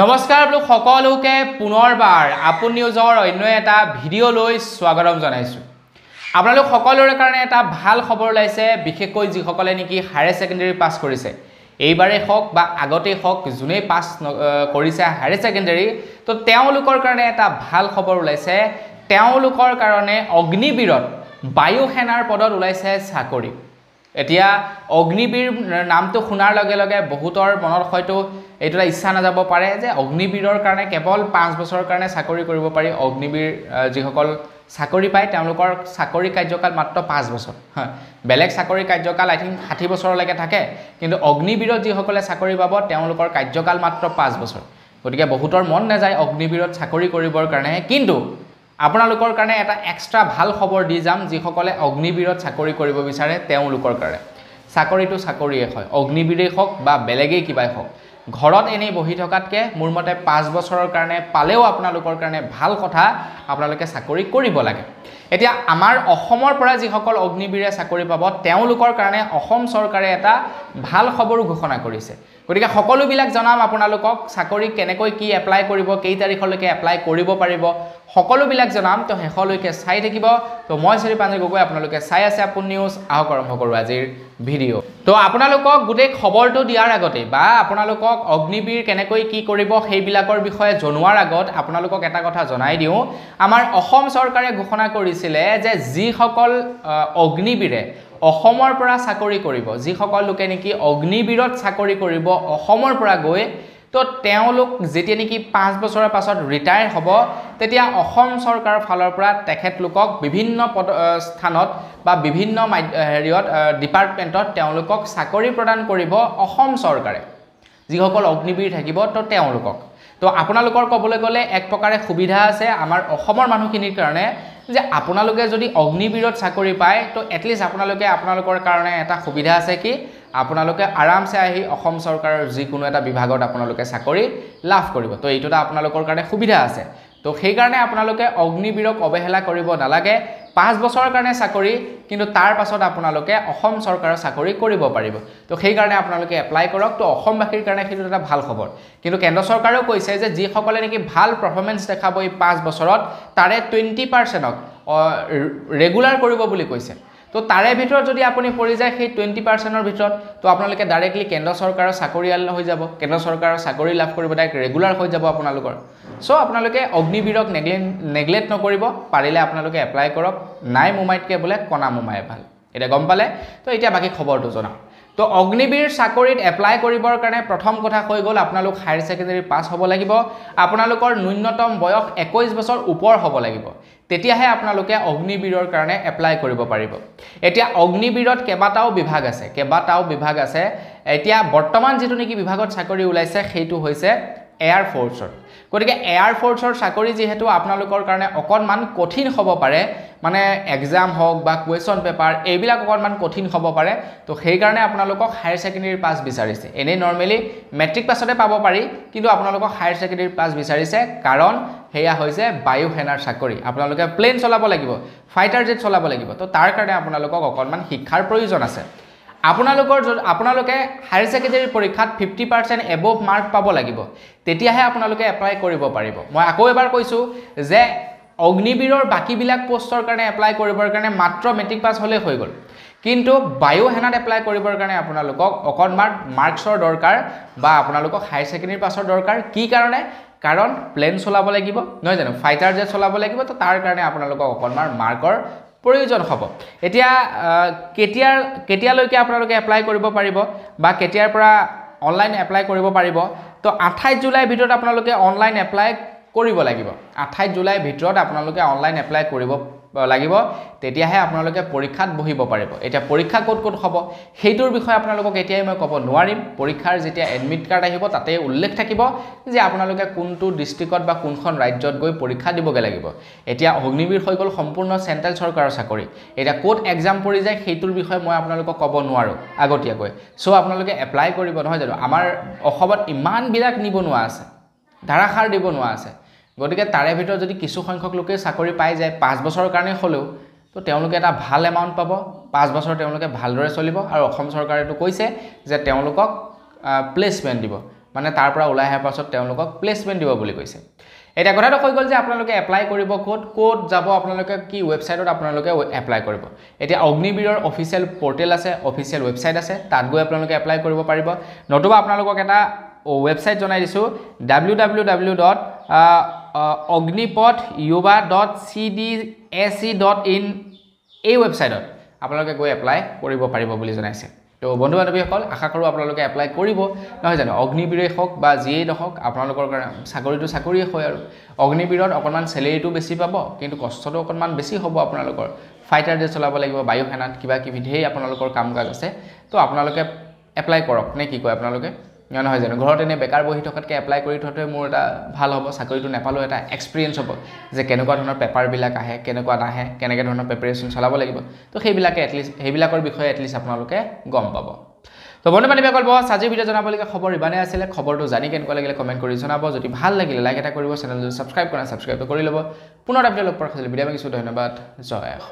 নমস্কাৰ লোক সকলোকে পুনৰবাৰ আপন নিউজৰ অন্য এটা ভিডিও লৈ স্বাগতম জনাইছো। আপোনালোক সকলোৰে কাৰণে এটা ভাল খবৰ লাইছে, বিশেষকৈ যি সকলে নেকি হায়াৰ সেকেন্ডাৰী পাস কৰিছে। এইবাৰে হক বা আগতে হক জুনে পাস কৰিছে হায়াৰ সেকেন্ডাৰী, তো তেওঁলোকৰ কাৰণে এটা ভাল খবৰ ওলাইছে। তেওঁলোকৰ কাৰণে অগ্নিবীৰত বায়ু সেনাৰ পদত ওলাইছে চাকৰি। এতিয়া অগ্নিবীৰ নামটো শুনাৰ লগে লগে বহুতৰ মনত হয়তো এইটোটা ইচ্ছা নাযাব পাৰে যে অগ্নিবীৰৰ কাৰণে কেৱল 5 বছৰৰ কাৰণে চাকৰি কৰিব পাৰি। অগ্নিবীৰ যিসকল চাকৰি পায় তেওঁলোকৰ চাকৰি কাৰ্যকাল মাত্ৰ 5 বছৰ। বেলেগ চাকৰি কাৰ্যকাল আই থিংক 60 বছৰলৈকে থাকে, কিন্তু অগ্নিবীৰত যিসকলে চাকৰি পাব তেওঁলোকৰ কাৰ্যকাল মাত্ৰ 5 বছৰ। গতিকে বহুতৰ মন নাযায় অগ্নিবীৰত চাকৰি কৰিবৰ কাৰণে, কিন্তু আপোনালোকৰ কাৰণে এটা এক্সট্ৰা ভাল খবৰ দি যাম। যিসকলে অগ্নিবীৰত চাকৰি কৰিব বিচাৰে তেওঁলোকৰ কাৰণে চাকৰিটো চাকৰিয়ে হয়, অগ্নিবীৰেই হওক বা বেলেগেই কিবাই হওক। ঘৰত এনেই বহি থকাতকে মোৰ মতে 5 বছৰৰ কাৰণে পালেও আপোনালোকৰ কাৰণে ভাল কথা, আপোনালোকে চাকৰি কৰিব লাগে। এতিয়া আমাৰ অসমৰ পৰা যিসকল অগ্নিবীৰে চাকৰি পাব তেওঁলোকৰ কাৰণে অসম চৰকাৰে এটা ভাল খবৰ ঘোষণা কৰিছে। গতিকে সকলোবিলাক জনাম আপোনালোকক, চাকৰি কেনেকৈ কি এপ্লাই কৰিব, কেই তাৰিখলৈকে এপ্লাই কৰিব পাৰিব, সকলোবিলাক জনাম। তো শেষলৈকে চাই থাকিব। তো মই শ্ৰী পাঞ্জে গগৈ, আপোনালোকে চাই আছে আপোন নিউজ। আহক আৰম্ভ কৰোঁ আজিৰ ভিডিঅ'। তো আপোনালোকক গোটেই খবৰটো দিয়াৰ আগতে বা আপোনালোকক অগ্নিবীৰ কেনেকৈ কি কৰিব সেইবিলাকৰ বিষয়ে জনোৱাৰ আগত আপোনালোকক এটা কথা জনাই দিওঁ। আমাৰ অসম চৰকাৰে ঘোষণা কৰিছিলে যে যিসকল অগ্নিবীৰে অসমৰ পৰা চাকৰি কৰিব, যিসকল লোকে নেকি অগ্নিবীৰত চাকৰি কৰিব অসমৰ পৰা গৈ, তো তেওঁলোক যেতিয়া নেকি 5 বছৰৰ পাছত ৰিটায়াৰ হ'ব, তেতিয়া অসম চৰকাৰৰ ফালৰ পৰা তেখেতলোকক বিভিন্ন স্থানত বা বিভিন্ন হেৰিয়ত ডিপাৰ্টমেণ্টত তেওঁলোকক চাকৰি প্ৰদান কৰিব অসম চৰকাৰে। যিসকল অগ্নিবীৰ থাকিব তো তেওঁলোকক, তো আপোনালোকৰ ক'বলৈ গ'লে এক প্ৰকাৰে সুবিধা আছে আমাৰ অসমৰ মানুহখিনিৰ কাৰণে, যে আপোনালোকে যদি অগ্নিবীৰত চাকৰি পায় তো এটলিষ্ট আপোনালোকৰ কাৰণে এটা সুবিধা আছে কি আপোনালোকে আৰামছে আহি অসম চৰকাৰৰ যিকোনো এটা বিভাগত আপোনালোকে চাকৰি লাভ কৰিব। তো এইটোটা আপোনালোকৰ কাৰণে সুবিধা আছে। তো সেইকাৰণে আপোনালোকে অগ্নিবীৰক অৱহেলা কৰিব নালাগে। 5 বছৰৰ কাৰণে চাকৰি, কিন্তু তাৰ পাছত আপোনালোকে অসম চৰকাৰৰ চাকৰি কৰিব পাৰিব। তো সেইকাৰণে আপোনালোকে এপ্লাই কৰক। তো অসমবাসীৰ কাৰণে সেইটো এটা ভাল খবৰ। কিন্তু কেন্দ্ৰ চৰকাৰেও কৈছে যে যিসকলে নেকি ভাল পাৰফৰ্মেন্স দেখাব এই 5 বছৰত তাৰে 20%ক ৰেগুলাৰ কৰিব বুলি কৈছে। তো তাৰে ভিতৰত যদি আপুনি পৰি যায় সেই 20%ৰ ভিতৰত, তো আপোনালোকে ডাইৰেক্টলি কেন্দ্ৰ চৰকাৰৰ চাকৰিয়াল হৈ যাব, কেন্দ্ৰ চৰকাৰৰ চাকৰি লাভ কৰিব, ডাইৰেক্ট ৰেগুলাৰ হৈ যাব আপোনালোকৰ। সো আপোনালোকে অগ্নিবীৰক নেগলেক্ট নকৰিব, পাৰিলে আপোনালোকে এপ্লাই কৰক। নাই মোমাইতকৈ বোলে কণা মোমাই ভাল, এতিয়া গম পালে। তো এতিয়া বাকী খবৰটো জনাওঁ। তো অগ্নিবীৰ চাকৰিত এপ্লাই কৰিবৰ কাৰণে প্ৰথম কথা হৈ গ'ল আপোনালোক হায়াৰ সেকেন্ডাৰী পাছ হ'ব লাগিব। আপোনালোকৰ ন্যূনতম বয়স 21 বছৰ ওপৰ হ'ব লাগিব, তেতিয়াহে আপোনালোকে অগ্নিবীৰৰ কাৰণে এপ্লাই কৰিব পাৰিব। এতিয়া অগ্নিবীৰত কেইবাটাও বিভাগ আছে। এতিয়া বৰ্তমান যিটো নেকি বিভাগত চাকৰি ওলাইছে সেইটো হৈছে এয়াৰ ফ'ৰ্চৰ। গতিকে এয়াৰ ফ'ৰ্চৰ চাকৰি যিহেতু আপোনালোকৰ কাৰণে অকণমান কঠিন হ'ব পাৰে, মানে এক্সাম হওক বা কুৱেশ্যন পেপাৰ এইবিলাক অকণমান কঠিন হ'ব পাৰে। তো সেইকাৰণে আপোনালোকক হায়াৰ সেকেন্ডাৰী পাছ বিচাৰিছে। এনেই নৰ্মেলি মেট্ৰিক পাছতে পাব পাৰি, কিন্তু আপোনালোকক হায়াৰ সেকেন্ডাৰী পাছ বিচাৰিছে, কাৰণ সেয়া হৈছে বায়ু সেনাৰ চাকৰি। আপোনালোকে প্লেন চলাব লাগিব, ফাইটাৰ জেট চলাব লাগিব। তো তাৰ কাৰণে আপোনালোকক অকণমান শিক্ষাৰ প্ৰয়োজন আছে। আপোনালোকে হায়াৰ সেকেন্ডাৰী পৰীক্ষাত 50% এবভ মাৰ্ক পাব লাগিব, তেতিয়াহে আপোনালোকে এপ্লাই কৰিব পাৰিব। মই আকৌ এবাৰ কৈছোঁ যে অগ্নিবীৰৰ বাকীবিলাক পোষ্টৰ কাৰণে এপ্লাই কৰিবৰ কাৰণে মাত্ৰ মেট্ৰিক পাছ হ'লেই হৈ গ'ল, কিন্তু বায়ু সেনাত এপ্লাই কৰিবৰ কাৰণে আপোনালোকক অকণমান মাৰ্কছৰ দৰকাৰ বা আপোনালোকক হায়াৰ সেকেন্ডাৰী পাছৰ দৰকাৰ। কি কাৰণে? কাৰণ প্লেন চলাব লাগিব, নহয় জানো, ফাইটাৰ জেট চলাব লাগিব। তো তাৰ কাৰণে আপোনালোকক অকণমান মাৰ্কৰ প্ৰয়োজন হ'ব। এতিয়া কেতিয়ালৈকে আপোনালোকে এপ্লাই কৰিব পাৰিব বা কেতিয়াৰ পৰা অনলাইন এপ্লাই কৰিব পাৰিব? তো 28 জুলাইৰ ভিতৰত আপোনালোকে অনলাইন এপ্লাই কৰিব লাগিব। 28 জুলাইৰ ভিতৰত আপোনালোকে অনলাইন এপ্লাই কৰিব লাগিব, তেতিয়াহে আপোনালোকে পৰীক্ষাত বহিব পাৰিব। এতিয়া পৰীক্ষা ক'ত হ'ব সেইটোৰ বিষয়ে আপোনালোকক এতিয়াই মই ক'ব নোৱাৰিম। পৰীক্ষাৰ যেতিয়া এডমিট কাৰ্ড আহিব তাতে উল্লেখ থাকিব যে আপোনালোকে কোনটো ডিষ্ট্ৰিক্টত বা কোনখন ৰাজ্যত গৈ পৰীক্ষা দিবগৈ লাগিব। এতিয়া অগ্নিবীৰ হৈ গ'ল সম্পূৰ্ণ চেণ্ট্ৰেল চৰকাৰৰ চাকৰি। এতিয়া ক'ত এক্সাম পৰি যায় সেইটোৰ বিষয়ে মই আপোনালোকক ক'ব নোৱাৰোঁ আগতীয়াকৈ। সো আপোনালোকে এপ্লাই কৰিব, নহয় জানো। আমাৰ অসমত ইমানবিলাক নিবনুৱা আছে, ধাৰাসাৰ নিবনুৱা আছে। গতিকে তাৰে ভিতৰত যদি কিছু সংখ্যক লোকে চাকৰি পাই যায় 5 বছৰৰ কাৰণে হ'লেও, তো তেওঁলোকে এটা ভাল এমাউণ্ট পাব। 5 বছৰ তেওঁলোকে ভালদৰে চলিব, আৰু অসম চৰকাৰেতো কৈছে যে তেওঁলোকক প্লেচমেণ্ট দিব। মানে তাৰ পৰা ওলাই অহাৰ পাছত তেওঁলোকক প্লেচমেণ্ট দিব বুলি কৈছে এটা কথাটো হৈ গ'ল যে আপোনালোকে এপ্লাই কৰিব ক'ত যাব আপোনালোকে কি ৱেবছাইটত আপোনালোকে এপ্লাই কৰিব এতিয়া অগ্নিবীৰৰ অফিচিয়েল পৰ্টেল আছে অফিচিয়েল ৱেবছাইট আছে তাত গৈ আপোনালোকে এপ্লাই কৰিব পাৰিব নতুবা আপোনালোকক এটা ৱেবছাইট জনাই দিছো www.agnipoth.yuva.cdse.in এই ৱেবছাইটত আপোনালোকে গৈ এপ্লাই কৰিব পাৰিব বুলি জনাইছে তো বন্ধু বান্ধৱীসকল আশা কৰোঁ আপোনালোকে এপ্লাই কৰিব নহয় জানো অগ্নিবীৰে হওক বা যিয়েই নহওক আপোনালোকৰ কাৰণে চাকৰিটো চাকৰিয়ে হয় আৰু অগ্নিবীৰত অকণমান চেলেৰিটো বেছি পাব কিন্তু কষ্টটো অকণমান বেছি হ'ব আপোনালোকৰ ফাইটাৰ জেট চলাব লাগিব বায়ু সেনাত কিবা কিবি ধেৰ আপোনালোকৰ কাম কাজ আছে তো আপোনালোকে এপ্লাই কৰক নে কি কয় আপোনালোকে নহয় জানো ঘৰত এনে বেকাৰ বহি থকাতকৈ এপ্লাই কৰি থোৱাটোৱে মোৰ এটা ভাল হ'ব চাকৰিটো নাপালেও এটা এক্সপিৰিয়েঞ্চ হ'ব যে কেনেকুৱা ধৰণৰ পেপাৰবিলাক আহে কেনেকুৱা নাহে কেনেকৈ ধৰণৰ প্ৰিপাৰেশ্যন চলাব লাগিব তো সেইবিলাকৰ বিষয়ে এটলিষ্ট আপোনালোকে গম পাব তো বন্ধু বান্ধৱীসকল বছ আজিৰ ভিডিঅ' জনাবলগীয়া খবৰ ইমানেই আছিলে খবৰটো জানি কেনেকুৱা লাগিলে কমেণ্ট কৰি জনাব যদি ভাল লাগিলে লাইক এটা কৰিব চেনেলটো ছাবস্ক্ৰাইব কৰা ছাবস্ক্ৰাইবটো কৰি ল'ব পুনৰ এটা ভিডিঅ' লগ পোৱাৰ খালি বিদায় মাগিছোঁ ধন্যবাদ জয় অসম